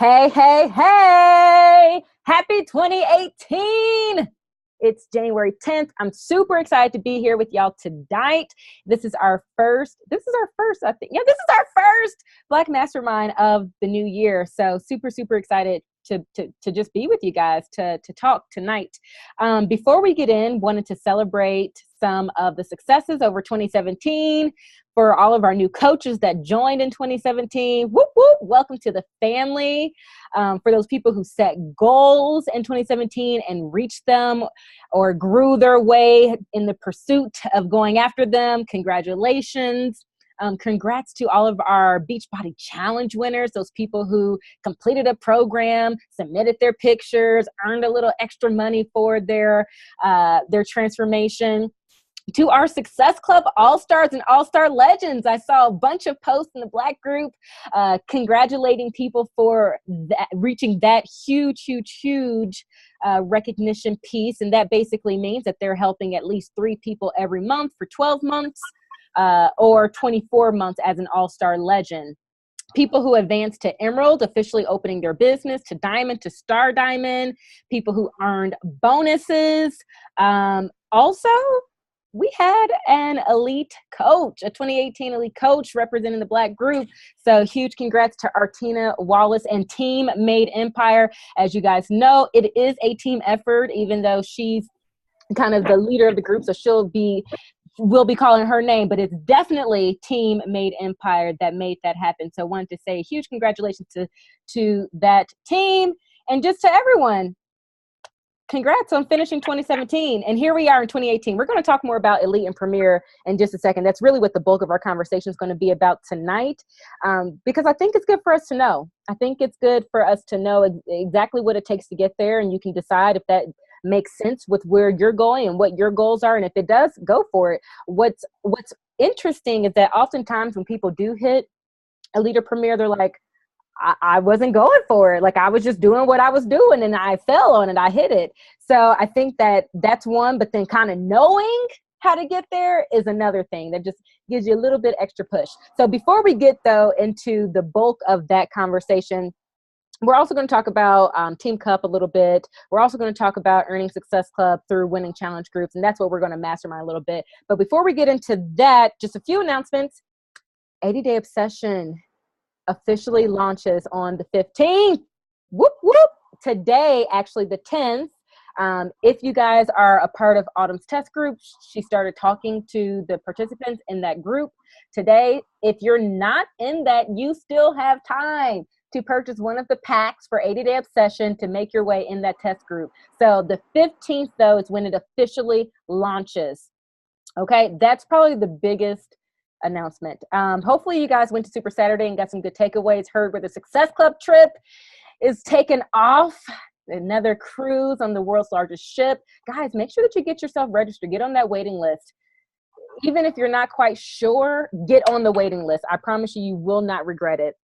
Hey, hey, hey! Happy 2018! It's January 10th. I'm super excited to be here with y'all tonight. This is our first, I think. Yeah, this is our first Black Mastermind of the new year. So super, super excited to just be with you guys to talk tonight. Before we get in, wanted to celebrate some of the successes over 2017 for all of our new coaches that joined in 2017. Whoop, whoop, welcome to the family. For those people who set goals in 2017 and reached them or grew their way in the pursuit of going after them, congratulations. Congrats to all of our Beachbody Challenge winners, those people who completed a program, submitted their pictures, earned a little extra money for their transformation. To our Success Club All-Stars and All-Star Legends. I saw a bunch of posts in the Black group congratulating people for that, reaching that huge recognition piece. And that basically means that they're helping at least 3 people every month for 12 months or 24 months as an All-Star Legend. People who advanced to Emerald, officially opening their business, to Diamond, to Star Diamond. People who earned bonuses. Also, we had an elite coach, a 2018 elite coach representing the Black group. So huge congrats to Artina Wallace and Team Made Empire. As you guys know, it is a team effort, even though she's kind of the leader of the group. So we'll be calling her name, but it's definitely Team Made Empire that made that happen. So I wanted to say huge congratulations to that team and just to everyone. Congrats on finishing 2017. And here we are in 2018. We're going to talk more about Elite and Premier in just a second. That's really what the bulk of our conversation is going to be about tonight, because I think it's good for us to know. I think it's good for us to know exactly what it takes to get there, and you can decide if that makes sense with where you're going and what your goals are. And if it does, go for it. What's interesting is that oftentimes when people do hit Elite or Premier, they're like, I wasn't going for it. Like, I was just doing what I was doing and I fell on it. I hit it. So I think that's one, but then kind of knowing how to get there is another thing that just gives you a little bit extra push. So before we get though into the bulk of that conversation, we're also going to talk about Team Cup a little bit. We're also going to talk about Earning Success Club through winning challenge groups. And that's what we're going to mastermind a little bit. But before we get into that, just a few announcements. 80-Day Obsession officially launches on the 15th. Whoop, whoop. Today, actually the 10th. If you guys are a part of Autumn's test group, she started talking to the participants in that group today. If you're not in that, you still have time to purchase one of the packs for 80-Day Obsession to make your way in that test group. So the 15th, though, is when it officially launches. Okay, that's probably the biggest announcement. Hopefully you guys went to Super Saturday and got some good takeaways, heard where the Success Club trip is taken off, another cruise on the world's largest ship. Guys, make sure that you get yourself registered, get on that waiting list. Even if you're not quite sure, get on the waiting list. I promise you, you will not regret it.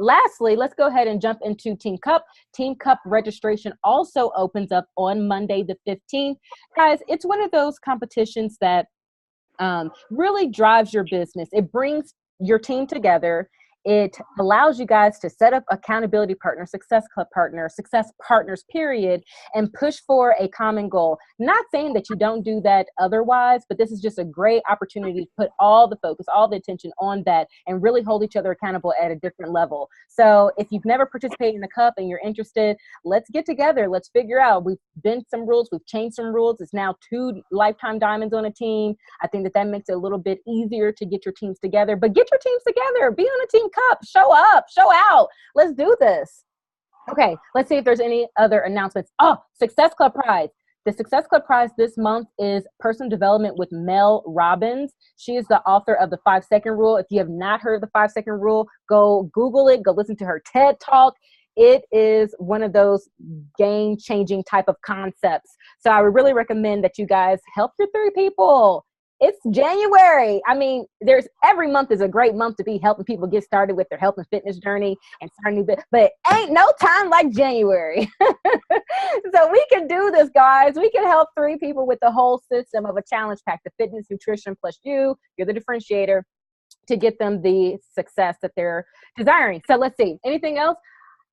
Lastly, let's go ahead and jump into Team Cup. Team Cup registration also opens up on Monday the 15th. Guys, it's one of those competitions that really drives your business. It brings your team together. It allows you guys to set up accountability partners, success club partners, success partners, period, and push for a common goal. Not saying that you don't do that otherwise, but this is just a great opportunity to put all the focus, all the attention on that and really hold each other accountable at a different level. So if you've never participated in the Cup and you're interested, let's get together. Let's figure out. We've bent some rules. We've changed some rules. It's now 2 lifetime diamonds on a team. I think that makes it a little bit easier to get your teams together. But get your teams together. Be on a Team Cup. Show up, show out. Let's do this. Okay, let's see if there's any other announcements. Oh, Success Club Prize. The Success Club Prize this month is Personal Development with Mel Robbins. She is the author of the 5-second rule. If you have not heard of the 5-second rule, go Google it, go listen to her TED Talk. It is one of those game-changing type of concepts. So I would really recommend that you guys help your 3 people. It's January. I mean, every month is a great month to be helping people get started with their health and fitness journey and start a new business, but ain't no time like January. So we can do this, guys. We can help 3 people with the whole system of a challenge pack, the fitness, nutrition, plus you're the differentiator to get them the success that they're desiring. So let's see. Anything else?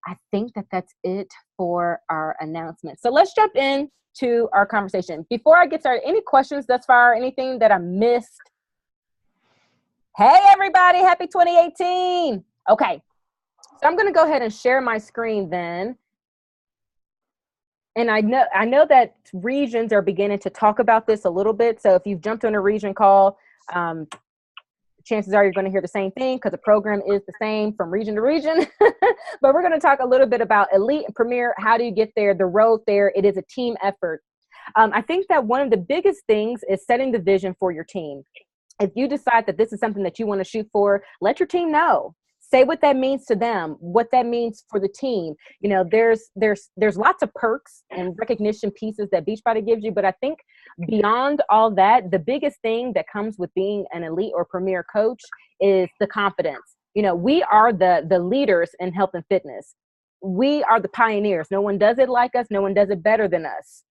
I think that that's it for our announcement. So let's jump in to our conversation. Before I get started, any questions thus far? Anything that I missed? Hey, everybody, happy 2018. Okay, so I'm going to go ahead and share my screen then. And I know that regions are beginning to talk about this a little bit. So if you've jumped on a region call, chances are you're going to hear the same thing because the program is the same from region to region. But we're going to talk a little bit about elite and premier. How do you get there? The road there. It is a team effort. I think that one of the biggest things is setting the vision for your team. If you decide that this is something that you want to shoot for, let your team know. Say what that means to them, what that means for the team. You know, there's lots of perks and recognition pieces that Beachbody gives you, but I think beyond all that, the biggest thing that comes with being an elite or premier coach is the confidence. You know, we are the leaders in health and fitness. We are the pioneers. No one does it like us. No one does it better than us.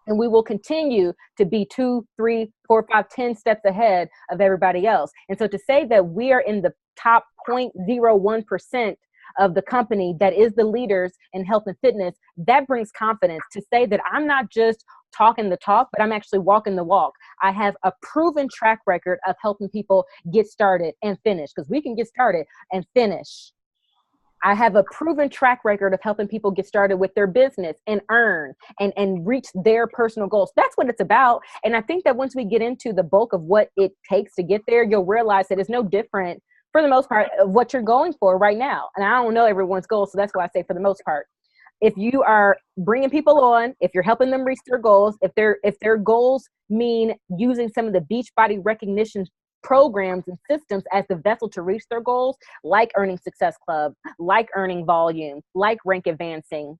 And we will continue to be 2, 3, 4, 5, 10 steps ahead of everybody else. And so to say that we are in the top 0.01% of the company that is the leaders in health and fitness, that brings confidence to say that I'm not just talking the talk, but I'm actually walking the walk. I have a proven track record of helping people get started and finish, because we can get started and finish. I have a proven track record of helping people get started with their business and earn and reach their personal goals. That's what it's about. And I think that once we get into the bulk of what it takes to get there, you'll realize that it's no different for the most part of what you're going for right now. And I don't know everyone's goals, so that's why I say for the most part. If you are bringing people on, if you're helping them reach their goals, if their goals mean using some of the Beachbody recognition programs and systems as the vessel to reach their goals, like Earning Success Club, like Earning Volume, like Rank Advancing,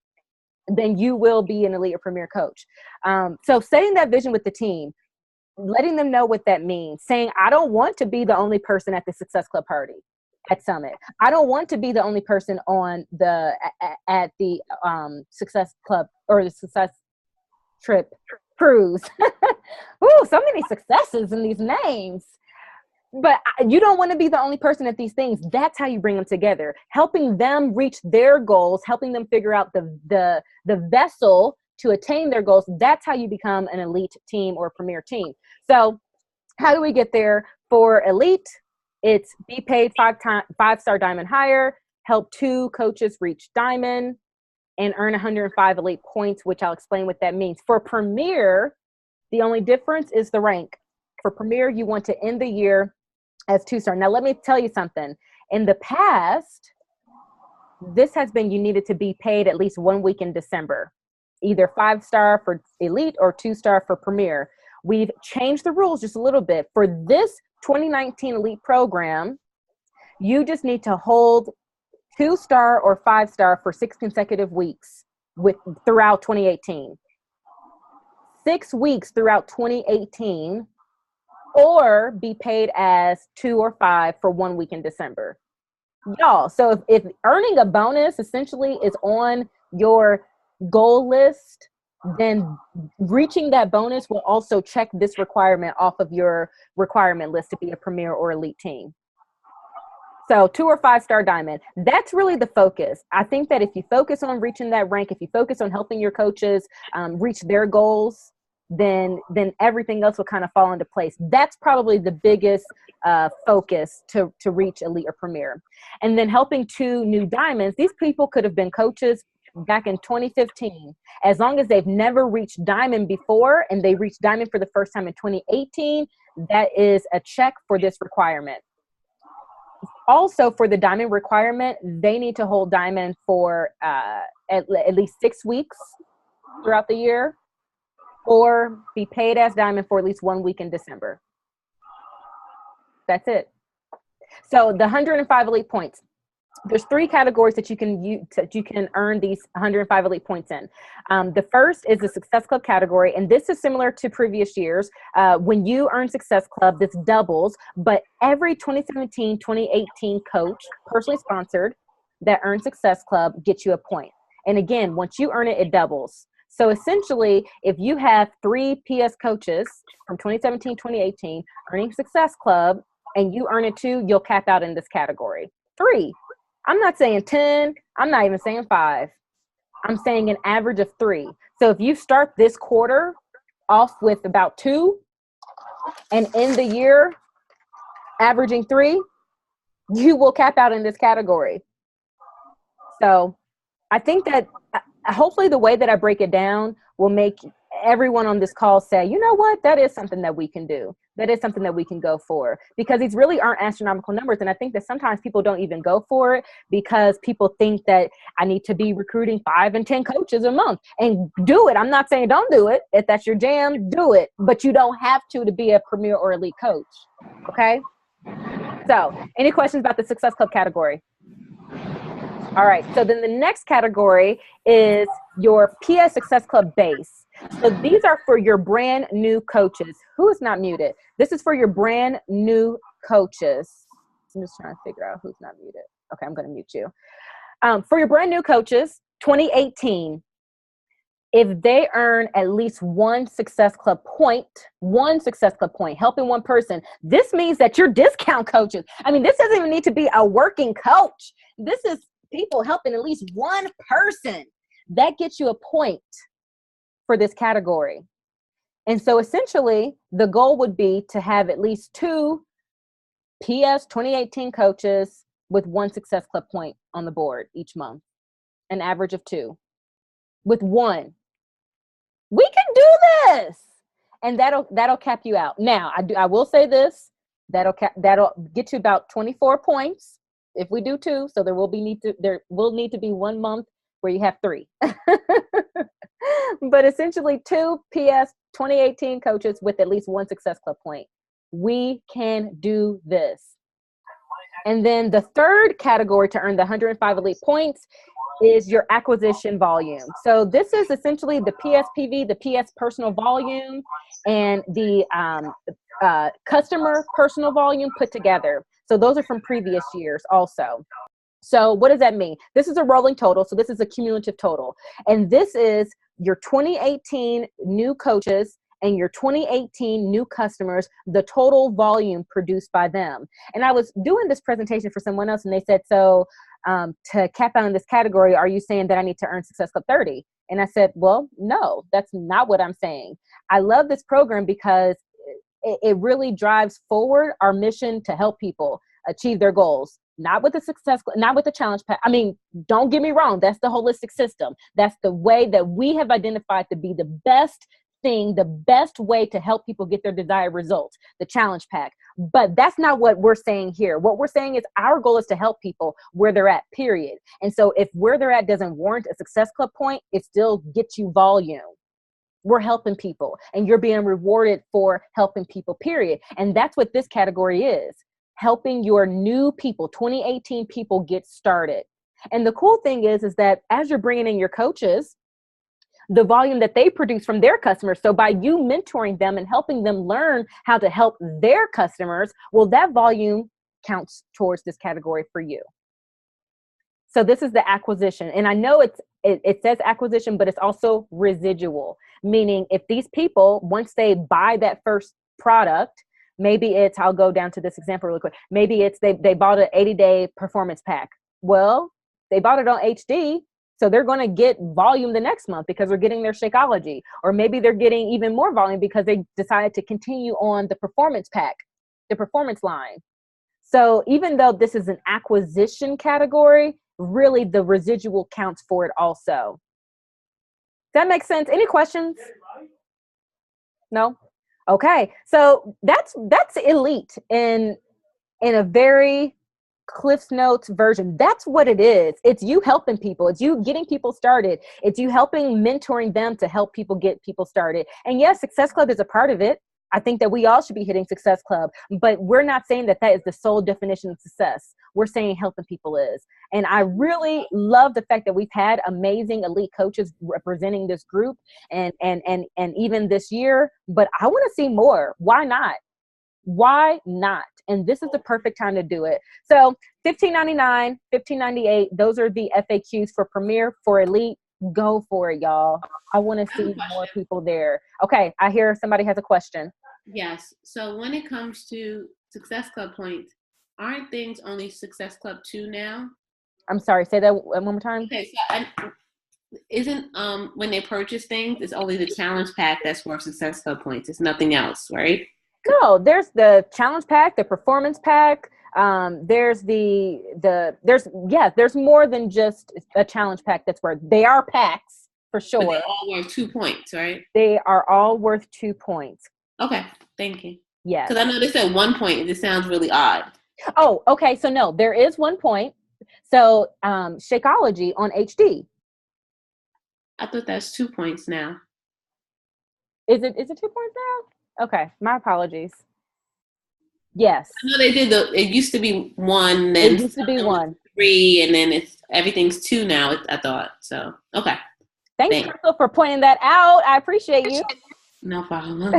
then you will be an elite or premier coach. So setting that vision with the team, letting them know what that means, saying, I don't want to be the only person at the Success Club party at Summit. I don't want to be the only person on at the Success Club or the Success Trip cruise. Ooh, so many successes in these names. But you don't want to be the only person at these things. That's how you bring them together, helping them reach their goals, helping them figure out the vessel to attain their goals. That's how you become an elite team or premier team. So how do we get there? For elite, it's be paid 5-star diamond higher, help 2 coaches reach diamond, and earn 105 elite points, which I'll explain what that means. For premier, the only difference is the rank. For premier, you want to end the year as 2-star. Now, let me tell you something. In the past, this has been, you needed to be paid at least 1 week in December, either 5-star for elite or 2-star for premier. We've changed the rules just a little bit. For this 2019 elite program, you just need to hold 2-star or 5-star for 6 consecutive weeks throughout 2018. 6 weeks throughout 2018, or be paid as 2 or 5 for 1 week in December. Y'all, so if earning a bonus essentially is on your goal list, then reaching that bonus will also check this requirement off of your requirement list to be a premier or elite team. So 2 or 5-star diamond, that's really the focus. I think that if you focus on reaching that rank, if you focus on helping your coaches reach their goals, then everything else will kind of fall into place. That's probably the biggest focus to reach elite or premier. And then helping 2 new diamonds. These people could have been coaches back in 2015. As long as they've never reached diamond before and they reached diamond for the first time in 2018, that is a check for this requirement. Also, for the diamond requirement, they need to hold diamond for at least 6 weeks throughout the year, or be paid as diamond for at least 1 week in December. That's it. So the 105 elite points. There's 3 categories that you can earn these 105 elite points in. The first is the Success Club category, and this is similar to previous years. When you earn Success Club, this doubles, but every 2017, 2018 coach, personally sponsored, that earns Success Club gets you a point. And again, once you earn it, it doubles. So essentially, if you have 3 PS coaches from 2017, 2018 earning Success Club, and you earn it too, you'll cap out in this category. 3. I'm not saying 10. I'm not even saying 5. I'm saying an average of 3. So if you start this quarter off with about 2 and end the year averaging 3, you will cap out in this category. So I think that hopefully the way that I break it down will make everyone on this call say, you know what, that is something that we can do. That is something that we can go for, because these really aren't astronomical numbers. And I think that sometimes people don't even go for it because people think that I need to be recruiting 5 and 10 coaches a month, and do it. I'm not saying don't do it. If that's your jam, do it. But you don't have to be a premier or elite coach. Okay. So any questions about the Success Club category? All right. So then the next category is your PS Success Club base. So these are for your brand new coaches. Who is not muted? This is for your brand new coaches. I'm just trying to figure out who's not muted. Okay, I'm going to mute you. For your brand new coaches, 2018, if they earn at least one Success Club point, helping one person, this means that you're discount coaches. I mean, this doesn't even need to be a working coach. This is people helping at least one person. That gets you a point for this category. And so essentially the goal would be to have at least 2 PS 2018 coaches with 1 Success Club point on the board each month, an average of 2 with 1. We can do this. And that'll cap you out. Now, I will say this, that'll get you about 24 points if we do 2. So there will need to be 1 month where you have 3. But essentially 2 PS 2018 coaches with at least 1 Success Club point. We can do this. And then the third category to earn the 105 elite points is your acquisition volume. So this is essentially the PSPV, the PS personal volume, and the customer personal volume put together. So those are from previous years also. So what does that mean? This is a rolling total. So this is a cumulative total. And this is your 2018 new coaches and your 2018 new customers, the total volume produced by them. And I was doing this presentation for someone else, and they said, so to cap out in this category, are you saying that I need to earn Success Club 30? And I said, well, no, that's not what I'm saying. I love this program because it really drives forward our mission to help people achieve their goals. Not with the success, not with the challenge pack. I mean, don't get me wrong. That's the holistic system. That's the way that we have identified to be the best thing, the best way to help people get their desired results, the challenge pack. But that's not what we're saying here. What we're saying is our goal is to help people where they're at, period. And so if where they're at doesn't warrant a Success Club point, it still gets you volume. We're helping people, and you're being rewarded for helping people, period. And that's what this category is. Helping your new people, 2018 people, get started. And the cool thing is that as you're bringing in your coaches, the volume that they produce from their customers, so by you mentoring them and helping them learn how to help their customers, well, that volume counts towards this category for you. So this is the acquisition. And I know it says acquisition, but it's also residual, meaning if these people, once they buy that first product, maybe it's, I'll go down to this example really quick. Maybe it's they bought an 80-day performance pack. Well, they bought it on HD, so they're going to get volume the next month because they're getting their Shakeology. Or maybe they're getting even more volume because they decided to continue on the performance pack, the performance line. So even though this is an acquisition category, really the residual counts for it also. Does that make sense? Any questions? No? Okay, so that's elite in a very Cliff's Notes version. That's what it is. It's you helping people. It's you getting people started. It's you helping, mentoring them to help people get people started. And yes, Success Club is a part of it. I think that we all should be hitting Success Club, but we're not saying that is the sole definition of success. We're saying helping people is. And I really love the fact that we've had amazing elite coaches representing this group and even this year, but I want to see more. Why not? Why not? And this is the perfect time to do it. So $15.99, $15.98, those are the FAQs for Premier, for Elite. Go for it, y'all. I want to see more people there. Okay, I hear somebody has a question. Yes. So when it comes to Success Club points, aren't things only Success Club 2 now? I'm sorry, say that one more time. Okay, so isn't when they purchase things, it's only the challenge pack that's worth Success Club points. It's nothing else, right? No, there's the challenge pack, the performance pack. There's there's more than just a challenge pack that's worth. They are packs for sure. But they're all worth 2 points, right? They are all worth 2 points. Okay, thank you. Yes. Because I know they said 1 point, and it sounds really odd. Oh, okay. So no, there is 1 point. So Shakeology on HD. I thought that's 2 points now. Is it 2 points now? Okay, my apologies. Yes. I know they did it used to be 1, then it used to be 1. 3, and then everything's 2 now, I thought. So, okay. Thanks, Crystal, for pointing that out. I appreciate you. No problem.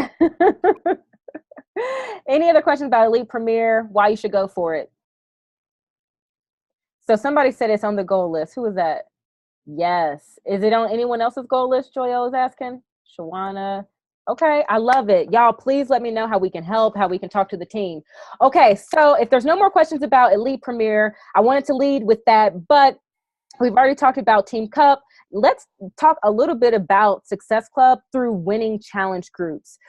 Any other questions about Elite Premier? Why you should go for it? So somebody said it's on the goal list. Who is that? Yes. Is it on anyone else's goal list? Joyo is asking. Shawana. Okay, I love it. Y'all, please let me know how we can help, how we can talk to the team. Okay, so if there's no more questions about Elite Premier, I wanted to lead with that, but we've already talked about Team Cup. Let's talk a little bit about Success Club through winning challenge groups.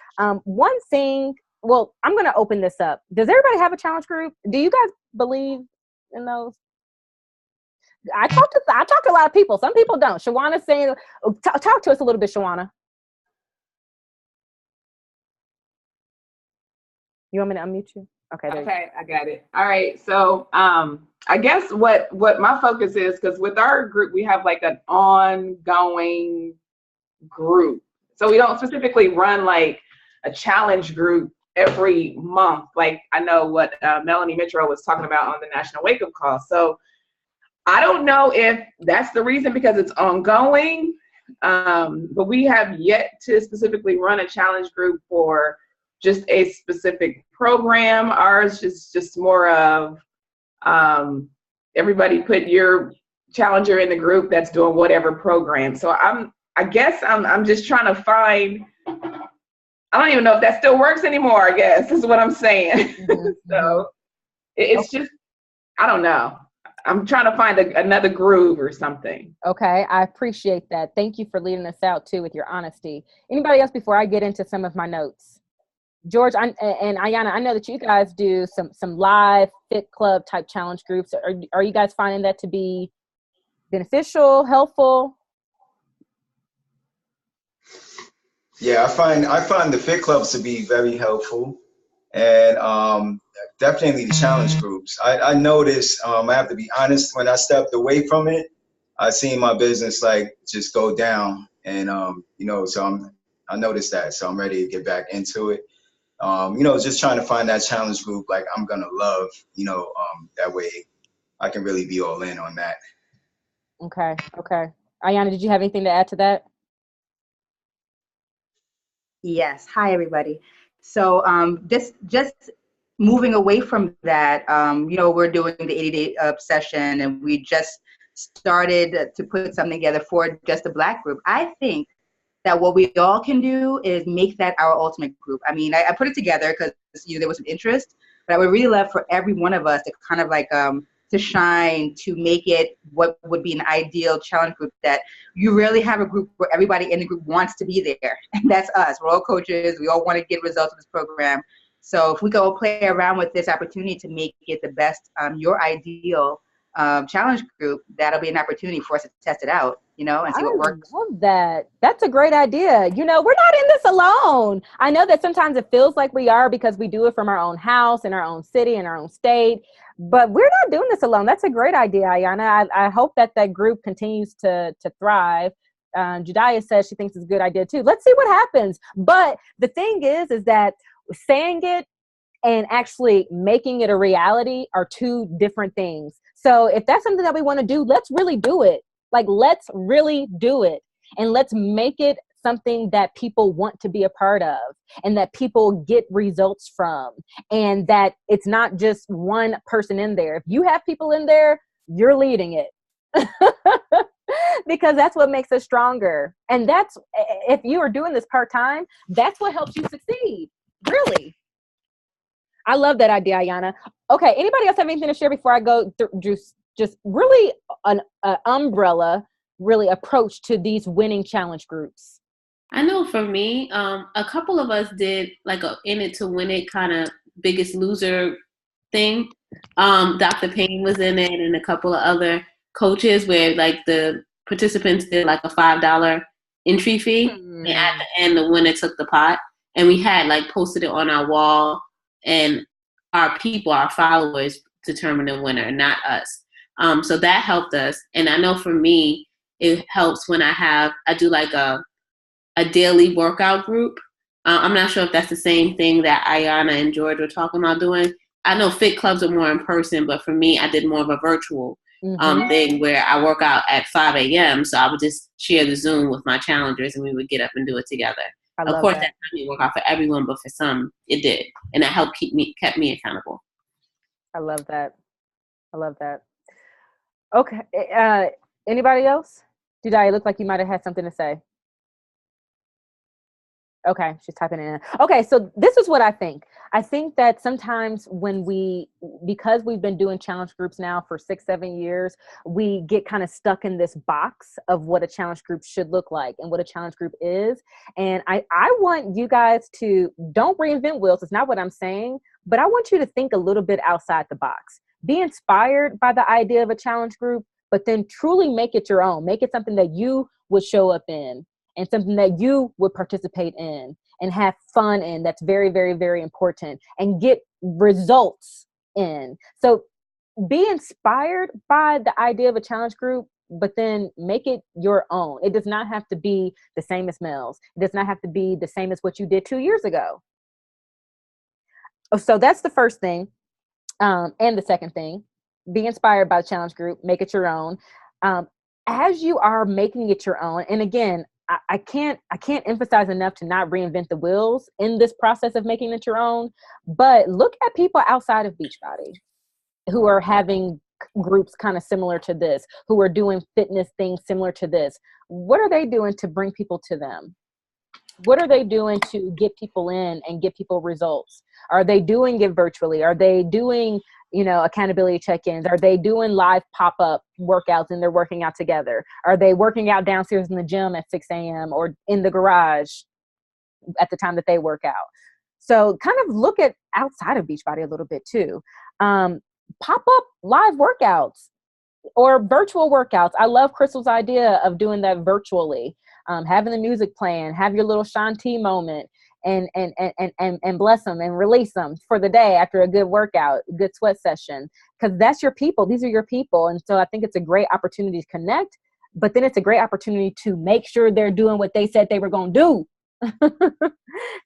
One thing, well, I'm going to open this up. Does everybody have a challenge group? Do you guys believe in those? I talk to a lot of people. Some people don't. Shawana's saying, talk to us a little bit, Shawana. You want me to unmute you? Okay. Okay, I got it. All right. So I guess what my focus is, because with our group, we have like an ongoing group. So we don't specifically run like a challenge group every month. Like I know what Melanie Mitchell was talking about on the National Wake Up Call. So I don't know if that's the reason, because it's ongoing, but we have yet to specifically run a challenge group for just a specific program. Ours is just more of everybody put your challenger in the group that's doing whatever program. So I guess I'm just trying to find, I don't even know if that still works anymore, I guess is what I'm saying. Mm-hmm. So it's just, I don't know. I'm trying to find another groove or something. Okay, I appreciate that. Thank you for leading us out too with your honesty. Anybody else before I get into some of my notes? George and Ayanna, I know that you guys do some live fit club type challenge groups. Are you guys finding that to be beneficial, helpful? Yeah, I find the fit clubs to be very helpful, and definitely the challenge groups. I noticed, I have to be honest, when I stepped away from it, I seen my business like just go down, and so I noticed that, so I'm ready to get back into it. Just trying to find that challenge group like I'm gonna love, that way I can really be all in on that. Okay. Ayanna, did you have anything to add to that? Yes. Hi, everybody. So just moving away from that, we're doing the 80-day obsession, and we just started to put something together for just the Black group. I think that what we all can do is make that our ultimate group. I mean, I put it together because there was some interest, but I would really love for every one of us to kind of like to shine, to make it what would be an ideal challenge group, that you really have a group where everybody in the group wants to be there. And that's us. We're all coaches. We all want to get results of this program. So if we go play around with this opportunity to make it the best, your ideal challenge group, that'll be an opportunity for us to test it out, and see what works. I love that. That's a great idea. We're not in this alone. I know that sometimes it feels like we are because we do it from our own house, in our own city, in our own state, but we're not doing this alone. That's a great idea, Ayanna. I hope that group continues to thrive. Jediah says she thinks it's a good idea too. Let's see what happens. But the thing is that saying it and actually making it a reality are two different things. So if that's something that we want to do, let's really do it. Like, let's really do it. And let's make it something that people want to be a part of, and that people get results from, and that it's not just one person in there. If you have people in there, you're leading it. Because that's what makes us stronger. And that's, if you are doing this part-time, that's what helps you succeed. Really. I love that idea, Ayanna. Okay, anybody else have anything to share before I go just just really an umbrella really approach to these winning challenge groups? I know for me, a couple of us did like a in it to win it kind of Biggest Loser thing. Dr. Payne was in it and a couple of other coaches where like the participants did like a $5 entry fee. And at the end, the winner took the pot. And we had like posted it on our wall, and our people, our followers, determined the winner, not us. So that helped us. And I know for me, it helps when I do like a daily workout group. I'm not sure if that's the same thing that Ayana and George were talking about doing. I know fit clubs are more in person, but for me, I did more of a virtual thing where I work out at 5 a.m. So I would just share the Zoom with my challengers, and we would get up and do it together. Of course, that didn't work out for everyone, but for some, it did, and that helped kept me accountable. I love that. Okay. Anybody else? Judai, it looked like you might have had something to say. Okay, she's typing it in. Okay, so this is what I think. I think that sometimes because we've been doing challenge groups now for 6-7 years, we get kind of stuck in this box of what a challenge group should look like and what a challenge group is. And I want you guys to don't reinvent wheels. It's not what I'm saying, but I want you to think a little bit outside the box. Be inspired by the idea of a challenge group, but then truly make it your own. Make it something that you would show up in, and something that you would participate in and have fun in. That's very, very, very important, and get results in. So be inspired by the idea of a challenge group, but then make it your own. It does not have to be the same as Mel's. It does not have to be the same as what you did 2 years ago. So that's the first thing. And the second thing, be inspired by the challenge group, make it your own. As you are making it your own, and again, I can't emphasize enough to not reinvent the wheels in this process of making it your own, but look at people outside of Beachbody who are having groups kind of similar to this, who are doing fitness things similar to this. What are they doing to bring people to them? What are they doing to get people in and get people results? Are they doing it virtually? Are they doing, accountability check-ins? Are they doing live pop-up workouts and they're working out together? Are they working out downstairs in the gym at 6 a.m. or in the garage at the time that they work out? So kind of look at outside of Beachbody a little bit too. Pop-up live workouts or virtual workouts. I love Crystal's idea of doing that virtually. Having the music playing, have your little Shanti moment, and bless them and release them for the day after a good workout, good sweat session, because that's your people. These are your people. And so I think it's a great opportunity to connect, but then it's a great opportunity to make sure they're doing what they said they were going to do.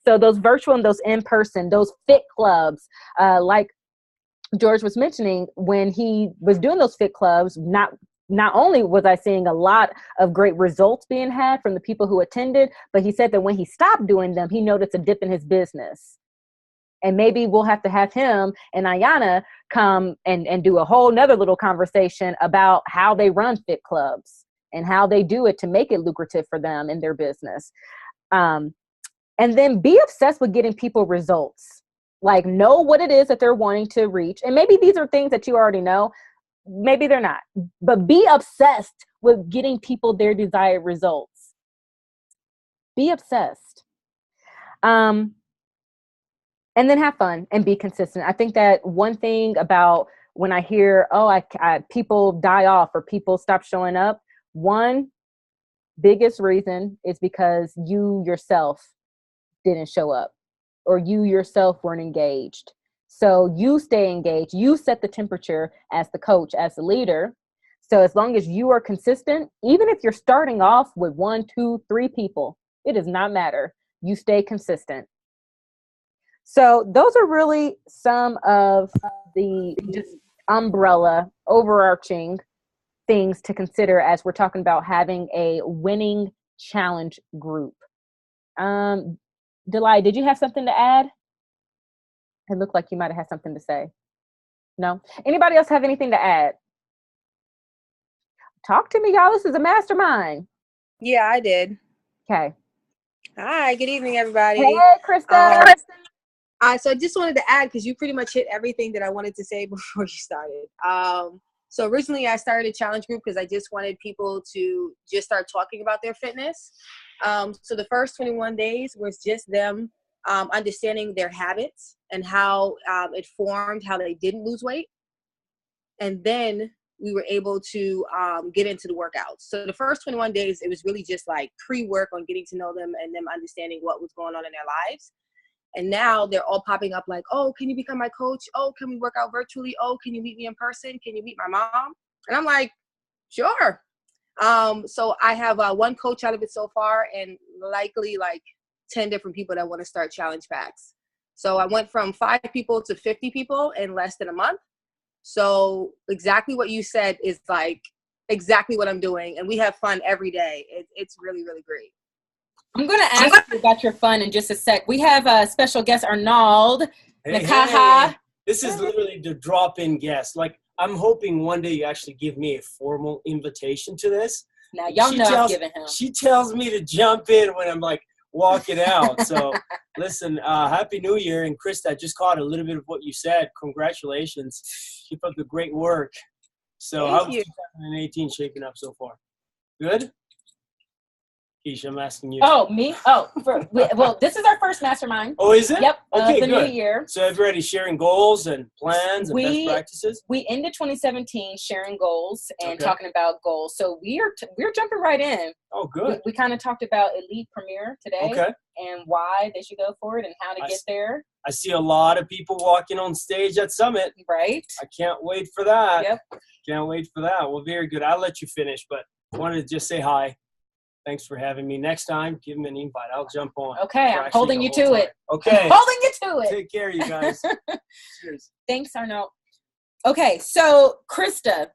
So those virtual and those in-person, those fit clubs, like George was mentioning, when he was doing those fit clubs, not only was I seeing a lot of great results being had from the people who attended, but he said that when he stopped doing them, he noticed a dip in his business. And maybe we'll have to have him and Ayana come and do a whole nother little conversation about how they run fit clubs and how they do it to make it lucrative for them in their business. And then be obsessed with getting people results. Like, know what it is that they're wanting to reach. And maybe these are things that you already know. Maybe they're not, but be obsessed with getting people their desired results. Be obsessed. And then have fun and be consistent. I think that one thing about when I hear, people die off or people stop showing up, one biggest reason is because you yourself didn't show up or you yourself weren't engaged. So you stay engaged. You set the temperature as the coach, as the leader. So as long as you are consistent, even if you're starting off with 1, 2, 3 people, it does not matter. You stay consistent. So those are really some of the just umbrella, overarching things to consider as we're talking about having a winning challenge group. Delai, did you have something to add? It looked like you might have had something to say. No? Anybody else have anything to add? Talk to me, y'all. This is a mastermind. Yeah, I did. Okay. Hi, good evening, everybody. Hey, Krista. So I just wanted to add, because you pretty much hit everything that I wanted to say before you started. So originally I started a challenge group because I just wanted people to just start talking about their fitness. So the first 21 days was just them understanding their habits and how it formed how they didn't lose weight. And then we were able to get into the workouts. So the first 21 days, it was really just like pre-work on getting to know them and them understanding what was going on in their lives. And now they're all popping up like, oh, can you become my coach? Oh, can we work out virtually? Oh, can you meet me in person? Can you meet my mom? And I'm like, sure. So I have one coach out of it so far, and likely like 10 different people that want to start challenge packs. So I went from 5 people to 50 people in less than a month. So exactly what you said is like exactly what I'm doing. And we have fun every day. It's really, really great. I'm going to ask you about your fun in just a sec. We have a special guest, Arnold Nakaha. Hey. This is literally the drop-in guest. Like, I'm hoping one day you actually give me a formal invitation to this. Now, y'all know I'm giving him. She tells me to jump in when I'm, like, walking out. So, listen, Happy New Year. And, Krista, I just caught a little bit of what you said. Congratulations. Keep up the great work. So, how's 2018 shaping up so far? Good? Keisha, I'm asking you. Oh, me? Oh, well, this is our first mastermind. Oh, is it? Yep. Okay, the good. new year. So everybody's sharing goals and plans and best practices? We ended 2017 sharing goals and talking about goals. So we're jumping right in. Oh, good. We kind of talked about Elite Premier today and why they should go for it and how to get there. I see a lot of people walking on stage at Summit. Right. I can't wait for that. Yep. Can't wait for that. Well, very good. I'll let you finish, but I wanted to just say hi. Thanks for having me. Next time, give me an invite. I'll jump on. Okay, I'm holding you to it. Okay. I'm holding you to it. Take care, you guys. Cheers. Thanks, Arnold. Okay, so Krista,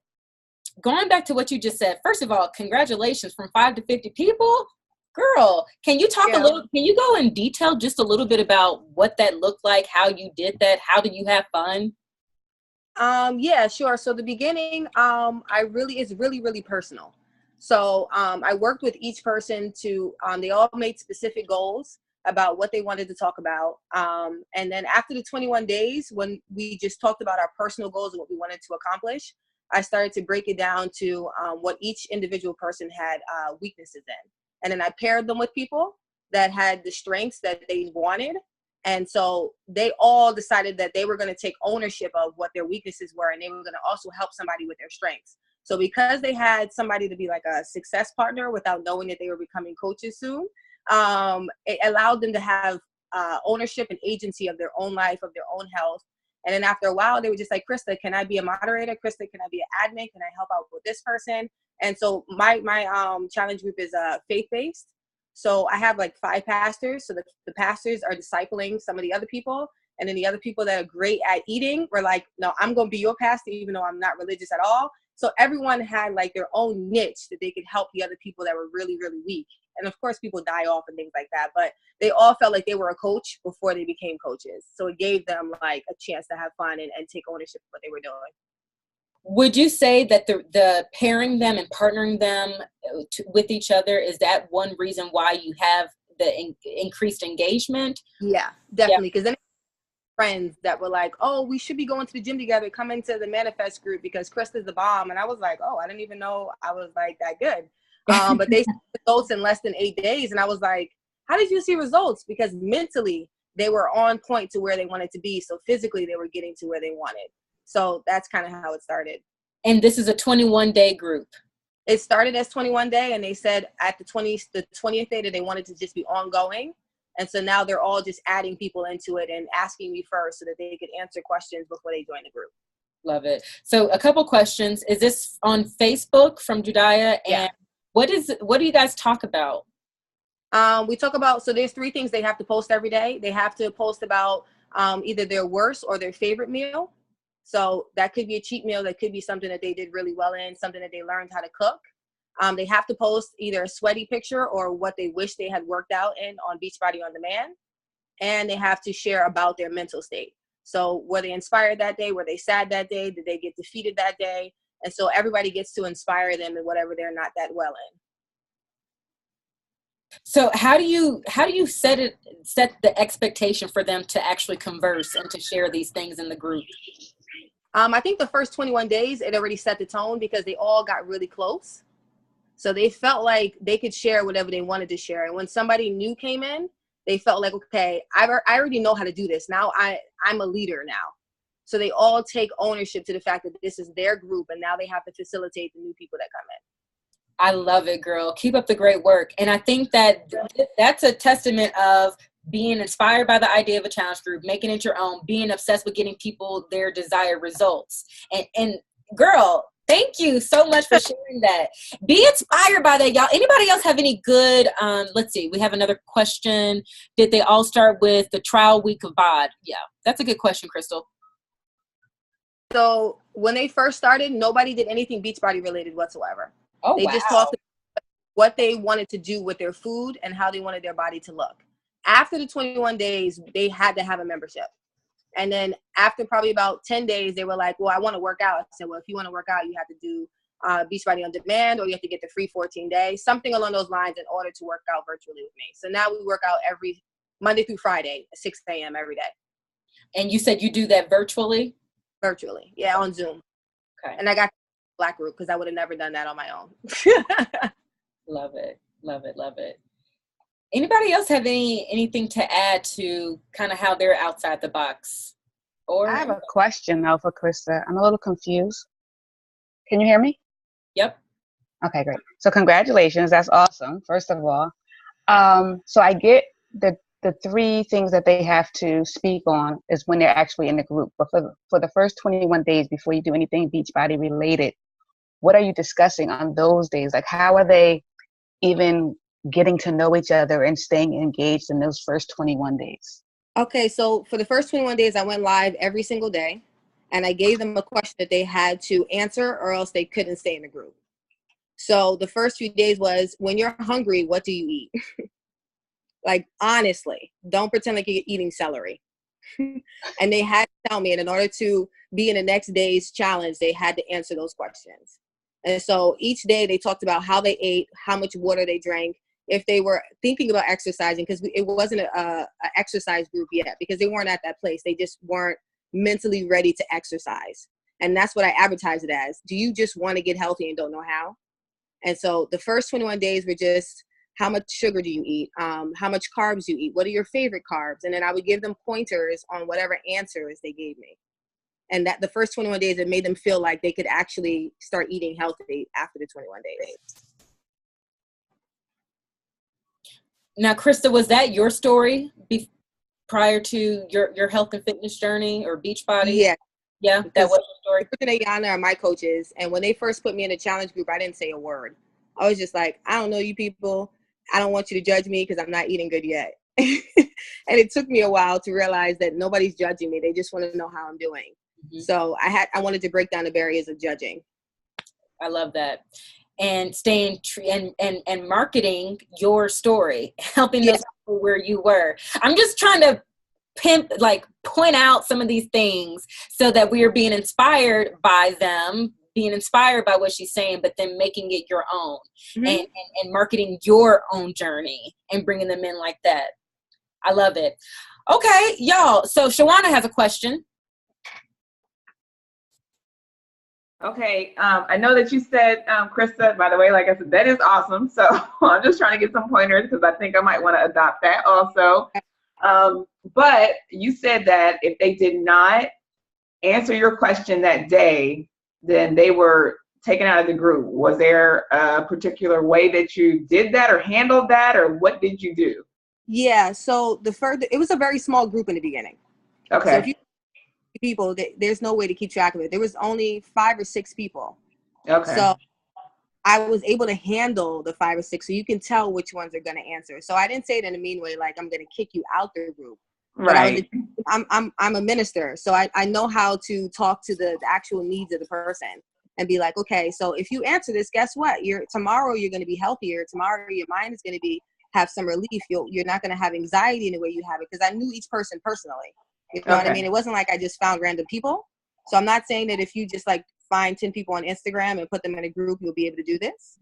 going back to what you just said, first of all, congratulations from 5 to 50 people. Girl, can you talk can you go in detail just a little bit about what that looked like, how you did that, how did you have fun? Yeah, sure. So the beginning, it's really, really personal. So I worked with each person to, they all made specific goals about what they wanted to talk about. And then after the 21 days, when we just talked about our personal goals and what we wanted to accomplish, I started to break it down to what each individual person had weaknesses in. And then I paired them with people that had the strengths that they wanted. And so they all decided that they were going to take ownership of what their weaknesses were, and they were going to also help somebody with their strengths. So because they had somebody to be like a success partner without knowing that they were becoming coaches soon, it allowed them to have ownership and agency of their own life, of their own health. And then after a while, they were just like, Krista, can I be a moderator? Krista, can I be an admin? Can I help out with this person? And so my challenge group is faith-based. So I have like 5 pastors. So the pastors are discipling some of the other people. And then the other people that are great at eating were like, no, I'm going to be your pastor, even though I'm not religious at all. So everyone had like their own niche that they could help the other people that were really, really weak. And of course, people die off and things like that. But they all felt like they were a coach before they became coaches. So it gave them like a chance to have fun and take ownership of what they were doing. Would you say that the pairing them and partnering them with each other, is that one reason why you have the increased engagement? Yeah, definitely. Because then friends that were like, oh, we should be going to the gym together, come into the Manifest group because Krista's the bomb. And I was like, oh, I didn't even know I was like that good. But they saw results in less than 8 days. And I was like, how did you see results? Because mentally they were on point to where they wanted to be. So physically they were getting to where they wanted. So that's kind of how it started. And this is a 21-day group. It started as 21 day, and they said at the 20th day that they wanted to just be ongoing. And so now they're all just adding people into it and asking me first so that they could answer questions before they join the group. Love it. So a couple questions. Is this on Facebook from Judaiah? And what do you guys talk about? We talk about, so there's 3 things they have to post every day. They have to post about either their worst or their favorite meal. So that could be a cheat meal. That could be something that they did really well in, something that they learned how to cook. They have to post either a sweaty picture or what they wish they had worked out in on Beachbody On Demand. And they have to share about their mental state. So were they inspired that day? Were they sad that day? Did they get defeated that day? And so everybody gets to inspire them in whatever they're not that well in. So how do you set the expectation for them to actually converse and to share these things in the group? I think the first 21 days, it already set the tone because they all got really close. So they felt like they could share whatever they wanted to share. And when somebody new came in, they felt like, okay, I already know how to do this. Now I'm a leader now. So they all take ownership to the fact that this is their group, and now they have to facilitate the new people that come in. I love it, girl. Keep up the great work. And I think that that's a testament of being inspired by the idea of a challenge group, making it your own, being obsessed with getting people their desired results. And girl, thank you so much for sharing that. Be inspired by that, y'all. Anybody else have any good, let's see, we have another question. Did they all start with the trial week of BOD? Yeah, that's a good question, Crystal. So when they first started, nobody did anything Beachbody related whatsoever. Oh, they wow. just talked about what they wanted to do with their food and how they wanted their body to look. After the 21 days, they had to have a membership. And then after probably about 10 days, they were like, well, I want to work out. I said, well, if you want to work out, you have to do Beachbody on demand, or you have to get the free 14 days, something along those lines in order to work out virtually with me. So now we work out every Monday through Friday at 6 a.m. every day. And you said you do that virtually? Virtually. Yeah, on Zoom. Okay. And I got Black group because I would have never done that on my own. Love it. Love it. Love it. Anybody else have anything to add to kind of how they're outside the box? Or I have a question though for Krista. I'm a little confused. Can you hear me? Yep. Okay, great. So congratulations. That's awesome. First of all. So I get the three things that they have to speak on is when they're actually in the group. But for the first 21 days before you do anything Beachbody related, what are you discussing on those days? Like, how are they even getting to know each other and staying engaged in those first 21 days? Okay, so for the first 21 days, I went live every single day, and I gave them a question that they had to answer or else they couldn't stay in the group. So the first few days was, when you're hungry, what do you eat? Like, honestly, don't pretend like you're eating celery. And they had to tell me, and in order to be in the next day's challenge, they had to answer those questions. And so each day they talked about how they ate, how much water they drank, if they were thinking about exercising, because it wasn't a exercise group yet, because they weren't at that place. They just weren't mentally ready to exercise. And that's what I advertised it as. Do you just want to get healthy and don't know how? And so the first 21 days were just, how much sugar do you eat? How much carbs do you eat? What are your favorite carbs? And then I would give them pointers on whatever answers they gave me. And that the first 21 days, it made them feel like they could actually start eating healthy after the 21 days. Now, Krista, was that your story prior to your health and fitness journey or Beachbody? Yeah. Yeah, that was your story. Kristen and Yana are my coaches. And when they first put me in the challenge group, I didn't say a word. I was just like, I don't know you people. I don't want you to judge me because I'm not eating good yet. And it took me a while to realize that nobody's judging me. They just want to know how I'm doing. Mm-hmm. So I wanted to break down the barriers of judging. I love that. And staying and marketing your story, helping those people where you were. I'm just trying to point out some of these things so that we are being inspired by them, being inspired by what she's saying, but then making it your own. Mm-hmm. and marketing your own journey and bringing them in like that. I love it. Okay, y'all. So Shawana has a question. Okay, I know that you said, Krista, by the way, like I said, that is awesome. So I'm just trying to get some pointers because I think I might want to adopt that also. But you said that if they did not answer your question that day, then they were taken out of the group. Was there a particular way that you did that or handled that, or what did you do? Yeah, so it was a very small group in the beginning. Okay. So if you people, there's no way to keep track of it. There was only 5 or 6 people. Okay. So I was able to handle the 5 or 6, so you can tell which ones are going to answer. So I didn't say it in a mean way, like I'm going to kick you out the group. Right. I'm a minister, so I know how to talk to the actual needs of the person and be like, okay, so if you answer this, guess what? Tomorrow you're going to be healthier. Tomorrow your mind is going to have some relief. You're not going to have anxiety in the way you have it, because I knew each person personally. You know what I mean? It wasn't like I just found random people. So I'm not saying that if you just like find 10 people on Instagram and put them in a group, you'll be able to do this.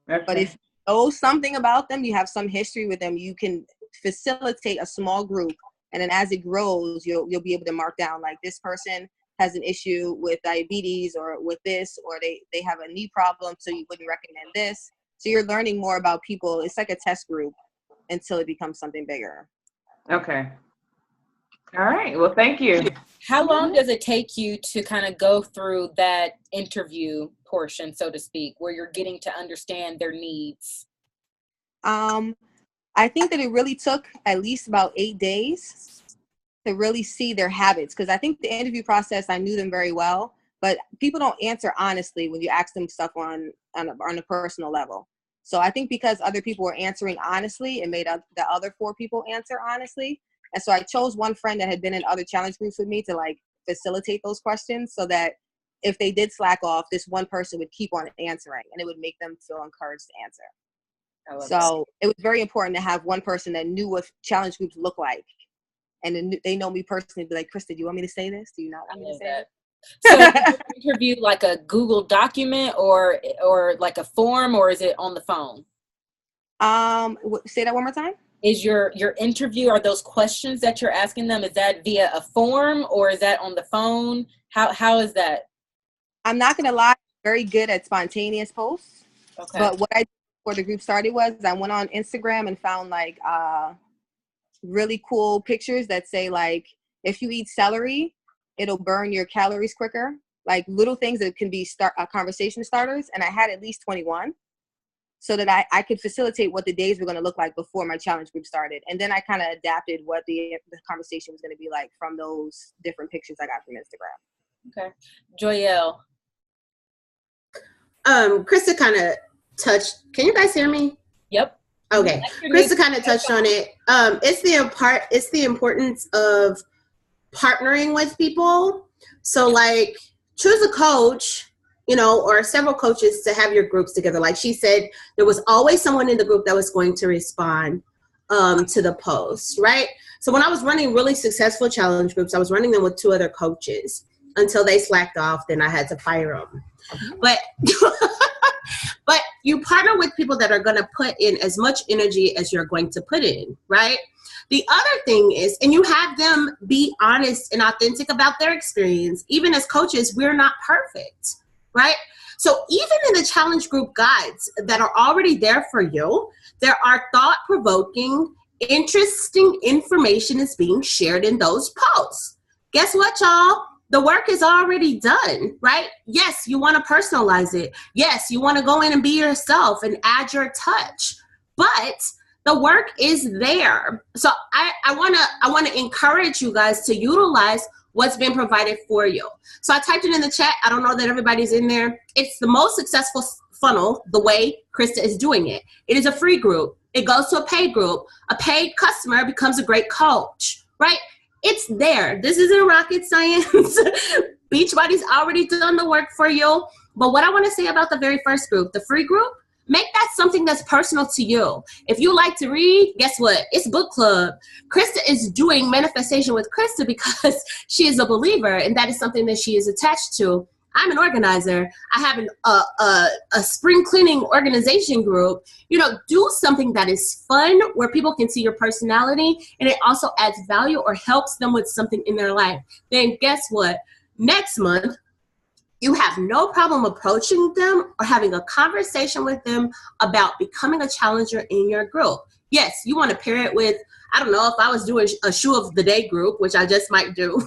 Okay. But if you know something about them, you have some history with them, you can facilitate a small group. And then as it grows, you'll be able to mark down like this person has an issue with diabetes or with this, or they have a knee problem, so you wouldn't recommend this. So you're learning more about people. It's like a test group until it becomes something bigger. Okay. All right. Well, thank you. How long does it take you to kind of go through that interview portion, so to speak, where you're getting to understand their needs? I think that it really took at least about 8 days to really see their habits, because I think the interview process, I knew them very well, but people don't answer honestly when you ask them stuff on a personal level. So I think because other people were answering honestly, it made the other 4 people answer honestly. And so I chose one friend that had been in other challenge groups with me to like facilitate those questions, so that if they did slack off, this one person would keep on answering and it would make them feel encouraged to answer. So it was very important to have one person that knew what challenge groups look like. And then they know me personally, be like, Krista, do you want me to say this? Do you not want me to say that? So is your interview like a Google document or like a form, or is it on the phone? Say that one more time. Is your interview, are those questions that you're asking them, is that via a form or is that on the phone? How is that? I'm not going to lie, I'm very good at spontaneous posts. Okay. But what I did before the group started was I went on Instagram and found like really cool pictures that say like, if you eat celery, it'll burn your calories quicker. Like little things that can be conversation starters. And I had at least 21. So that I could facilitate what the days were going to look like before my challenge group started. And then I kind of adapted what the conversation was going to be like from those different pictures I got from Instagram. Okay. Joyelle. Krista kind of touched, can you guys hear me? Yep. Okay. Krista kind of touched on it. It's the importance of partnering with people. So like choose a coach, you know, or several coaches to have your groups together. Like she said, there was always someone in the group that was going to respond to the post, right? So when I was running really successful challenge groups, I was running them with 2 other coaches until they slacked off. Then I had to fire them. But but you partner with people that are going to put in as much energy as you're going to put in, right? The other thing is, and you have them be honest and authentic about their experience. Even as coaches, we're not perfect. Right? So even in the challenge group guides that are already there for you, there are thought-provoking, interesting information is being shared in those posts. Guess what, y'all? The work is already done, right? Yes, you want to personalize it. Yes, you want to go in and be yourself and add your touch, but the work is there. So I want to encourage you guys to utilize what's been provided for you. So I typed it in the chat. I don't know that everybody's in there. It's the most successful funnel the way Krista is doing it. It is a free group. It goes to a paid group. A paid customer becomes a great coach, right? It's there. This isn't rocket science. Beachbody's already done the work for you. But what I want to say about the very first group, the free group, make that something that's personal to you. If you like to read, guess what? It's book club. Krista is doing Manifestation with Krista because she is a believer, and that is something that she is attached to. I'm an organizer. I have a spring cleaning organization group. You know, do something that is fun where people can see your personality, and it also adds value or helps them with something in their life. Then guess what? Next month, you have no problem approaching them or having a conversation with them about becoming a challenger in your group. Yes, you want to pair it with, I don't know, if I was doing a shoe of the day group, which I just might do.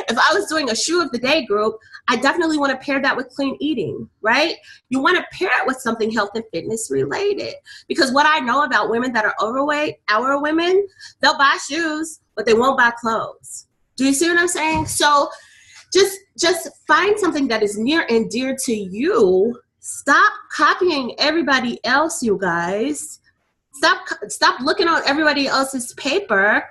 If I was doing a shoe of the day group, I definitely want to pair that with clean eating, right? You want to pair it with something health and fitness related. Because what I know about women that are overweight, our women, they'll buy shoes, but they won't buy clothes. Do you see what I'm saying? So just find something that is near and dear to you. Stop copying everybody else, you guys. Stop looking on everybody else's paper.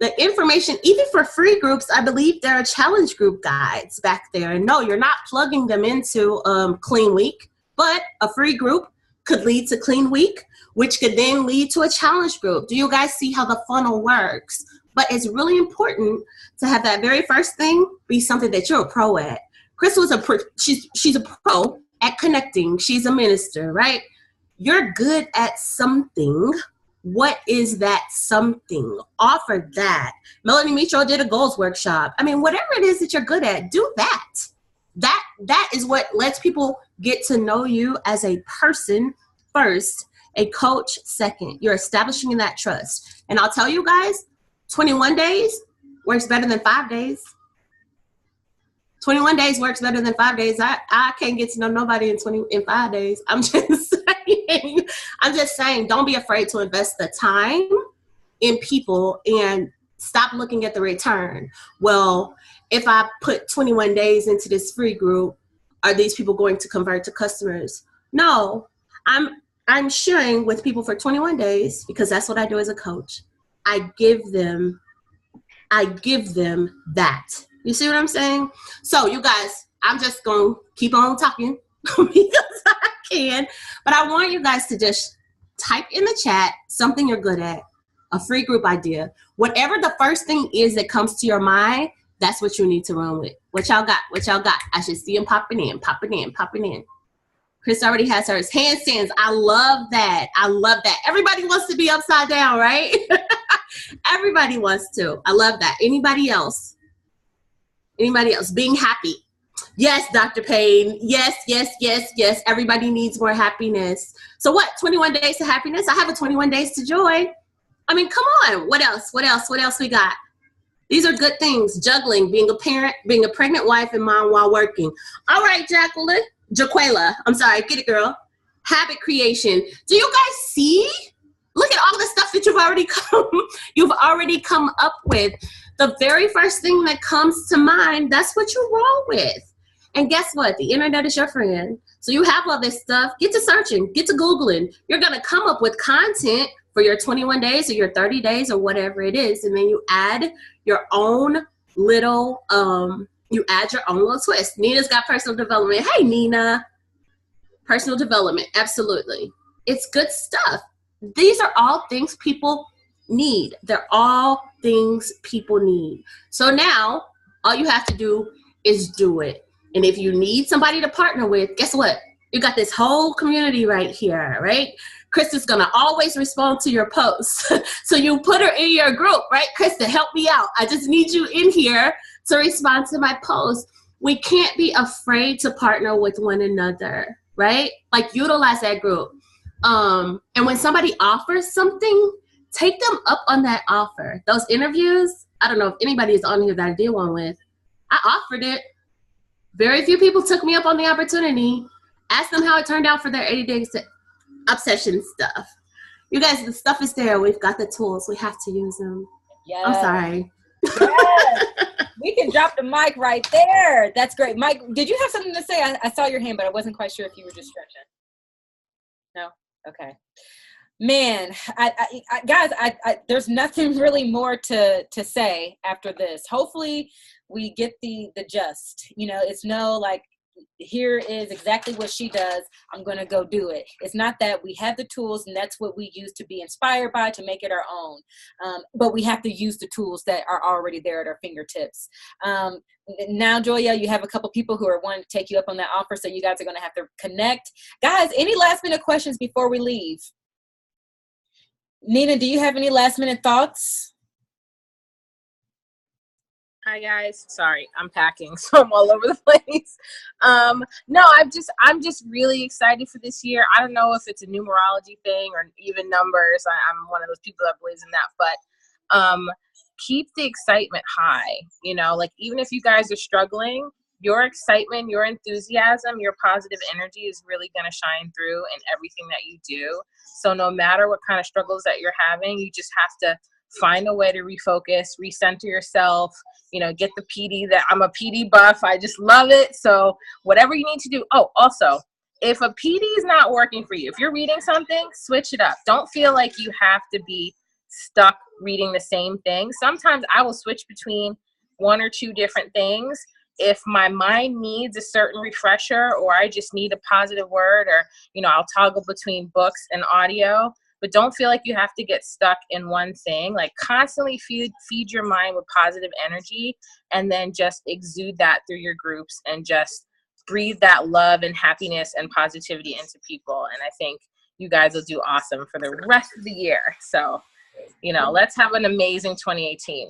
The information, even for free groups, I believe there are challenge group guides back there. And no, you're not plugging them into Clean Week, but a free group could lead to Clean Week, which could then lead to a challenge group. Do you guys see how the funnel works? But it's really important to have that very first thing be something that you're a pro at. Crystal is she's a pro at connecting. She's a minister, right? You're good at something. What is that something? Offer that. Melanie Mitchell did a goals workshop. I mean, whatever it is that you're good at, do that. That is what lets people get to know you as a person first, a coach second. You're establishing that trust. And I'll tell you guys, 21 days works better than 5 days. 21 days works better than 5 days. I can't get to know nobody in 5 days. I'm just saying, don't be afraid to invest the time in people and stop looking at the return. Well, if I put 21 days into this free group, are these people going to convert to customers? No, I'm sharing with people for 21 days because that's what I do as a coach. I give them that. You see what I'm saying? So you guys, I'm just going to keep on talking because I can, but I want you guys to just type in the chat something you're good at, a free group idea. Whatever the first thing is that comes to your mind, that's what you need to run with. What y'all got? I should see them popping in. Chris already has hers. Handstands. I love that. Everybody wants to be upside down, right? Everybody wants to. I love that. Anybody else? Being happy. Yes, Dr. Payne. Yes. Everybody needs more happiness. So what? 21 days to happiness? I have a 21 days to joy. I mean, come on. What else we got? These are good things. Juggling, being a parent, being a pregnant wife and mom while working. All right, Jaquela. I'm sorry. Get it, girl. Habit creation. Do you guys see? Look at all the stuff that you've already come up with. The very first thing that comes to mind, that's what you roll with. And guess what? The internet is your friend. So you have all this stuff. Get to searching. Get to Googling. You're going to come up with content for your 21 days or your 30 days or whatever it is. And then you add your own little, twist. Nina's got personal development. Hey, Nina. Personal development. Absolutely. It's good stuff. These are all things people need. They're all things people need. So now all you have to do is do it. And if you need somebody to partner with, guess what? You got this whole community right here, right? Krista's going to always respond to your posts. So you put her in your group, right? Krista, help me out. I just need you in here to respond to my post. We can't be afraid to partner with one another, right? Like utilize that group. And when somebody offers something, take them up on that offer. Those interviews, I don't know if anybody is on here that I did one with. I offered it. Very few people took me up on the opportunity. Ask them how it turned out for their 80 days obsession stuff. You guys, the stuff is there. We've got the tools. We have to use them. Yes. I'm sorry. Yes. We can drop the mic right there. That's great. Mike, did you have something to say? I saw your hand, but I wasn't quite sure if you were just stretching. No? Okay. Man, guys, there's nothing really more to say after this. Hopefully we get the gist. It's no like, here is exactly what she does. I'm going to go do it. It's not that we have the tools and that's what we use to be inspired by, to make it our own. But we have to use the tools that are already there at our fingertips. Now, Joya, you have a couple people who are wanting to take you up on that offer. So you guys are going to have to connect. Guys, any last minute questions before we leave? Nina, do you have any last minute thoughts? Hi guys, sorry, I'm packing, so I'm all over the place. No, I'm just really excited for this year. I don't know if it's a numerology thing or even numbers. I'm one of those people that believes in that, but keep the excitement high. Like even if you guys are struggling, your excitement, your enthusiasm, your positive energy is really going to shine through in everything that you do. So no matter what kind of struggles that you're having, you just have to find a way to refocus, recenter yourself, get the PD. That I'm a PD buff. I just love it. So whatever you need to do. Oh, also, if a PD is not working for you, if you're reading something, switch it up. Don't feel like you have to be stuck reading the same thing. Sometimes I will switch between one or two different things. If my mind needs a certain refresher or I just need a positive word, or, I'll toggle between books and audio. But don't feel like you have to get stuck in one thing. Like constantly feed your mind with positive energy and then just exude that through your groups and just breathe that love and happiness and positivity into people. And I think, you guys will do awesome for the rest of the year. So, you know, let's have an amazing 2018.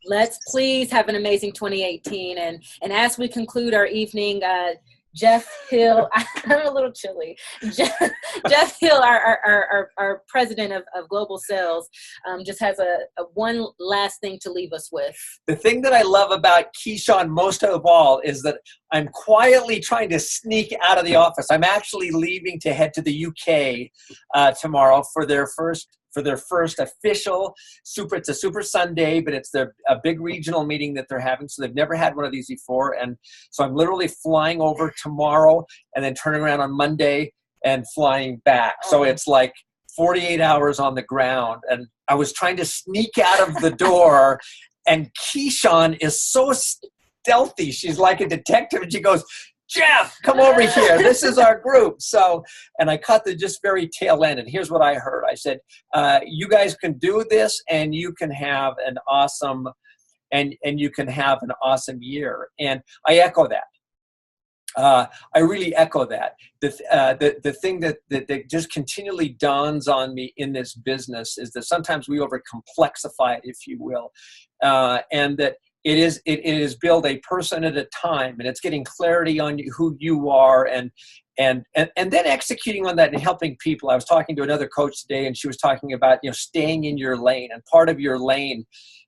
Let's please have an amazing 2018. And as we conclude our evening, Jeff Hill, I'm a little chilly. Jeff Hill, our president of global sales, just has a one last thing to leave us with. The thing that I love about Keyshawn most of all is that I'm quietly trying to sneak out of the office. I'm actually leaving to head to the UK tomorrow for their first official it's a Super Sunday, but it's a big regional meeting that they're having. So they've never had one of these before. And so I'm literally flying over tomorrow and then turning around on Monday and flying back. So it's like 48 hours on the ground. And I was trying to sneak out of the door, and Keyshawn is so stealthy. She's like a detective, and she goes, Jeff, come over here. This is our group. So, and I caught the just very tail end. And here's what I heard. I said, you guys can do this, and you can have an awesome, and you can have an awesome year. And I echo that. I really echo that. The thing that just continually dawns on me in this business is that sometimes we over-complexify it, if you will, and that it is build a person at a time, and it's getting clarity on who you are, and then executing on that and helping people. I was talking to another coach today, and she was talking about, you know, staying in your lane, and part of your lane.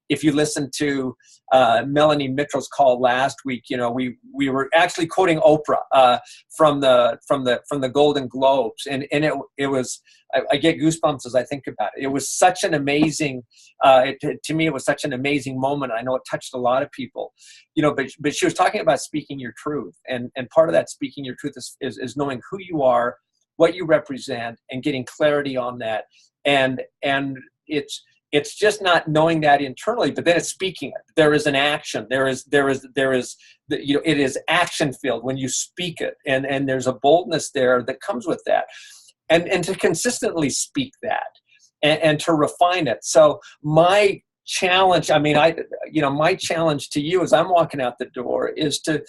If you listen to Melanie Mitchell's call last week, you know, we were actually quoting Oprah from the Golden Globes, and it was, I get goosebumps as I think about it. It was such an amazing, to me, it was such an amazing moment. I know it touched a lot of people, you know, but she was talking about speaking your truth, and part of that speaking your truth is knowing who you are, what you represent, and getting clarity on that, and it's just not knowing that internally, but then it's speaking it. There is an action. There is, you know, it is action filled when you speak it, and there's a boldness there that comes with that, and to consistently speak that, and to refine it. So my challenge, my challenge to you as I'm walking out the door is to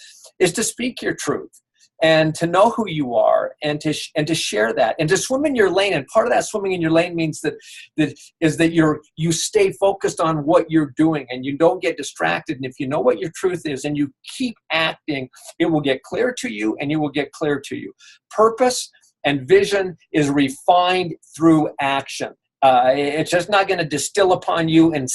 speak your truth, and to know who you are, and to share that, and to swim in your lane. And part of that swimming in your lane means that you stay focused on what you're doing, and you don't get distracted. And if you know what your truth is and you keep acting, it will get clear to you, and you will get clear to you. Purpose and vision is refined through action. It's just not going to distill upon you and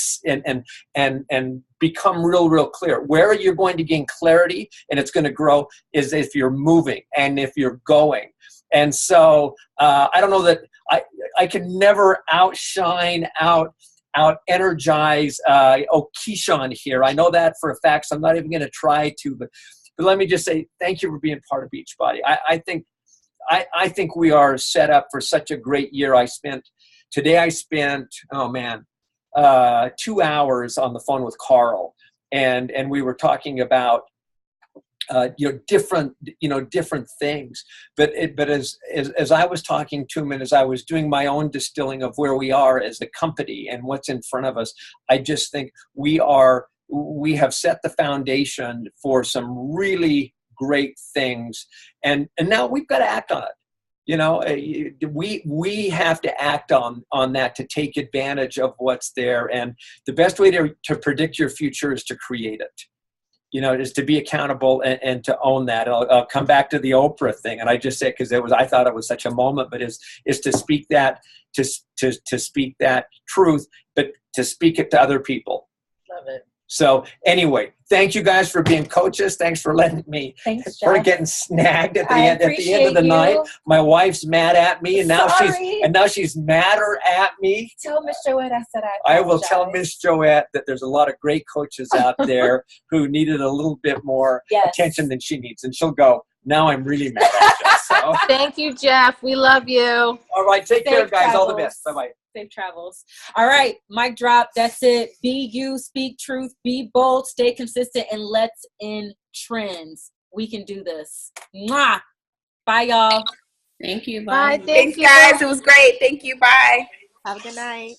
become real clear. Where you're going to gain clarity and it's going to grow is if you're moving and if you're going. And so I don't know that I can never outshine, out energize Keyshawn here. I know that for a fact, so I'm not even going to try to. But let me just say thank you for being part of Beachbody. I think we are set up for such a great year. Today I spent 2 hours on the phone with Carl, and we were talking about different things. But as I was talking to him, and as I was doing my own distilling of where we are as a company and what's in front of us, I just think we have set the foundation for some really great things, and now we've got to act on it. You know, we have to act on that to take advantage of what's there. And the best way to predict your future is to create it. You know, is to be accountable and to own that. I'll come back to the Oprah thing, and I just said because I thought it was such a moment, but is to speak that to speak that truth, but to speak it to other people. Love it. So anyway, thank you guys for being coaches. Thanks for letting me. Thanks, for Jeff. getting snagged at the end of the night. My wife's mad at me, and now she's madder at me. Tell Miss Joette I said I will tell Miss Joette that there's a lot of great coaches out there who needed a little bit more attention than she needs, and she'll go, now I'm really mad at you. So. Thank you, Jeff. We love you. All right, take care, guys. All the best. Bye-bye. Safe travels. All right, mic drop. That's it. Be you, speak truth, be bold, stay consistent, and let's end trends. We can do this. Mwah. Bye, y'all. Thank you. Bye. Thanks, guys. It was great. Thank you. Bye. Have a good night.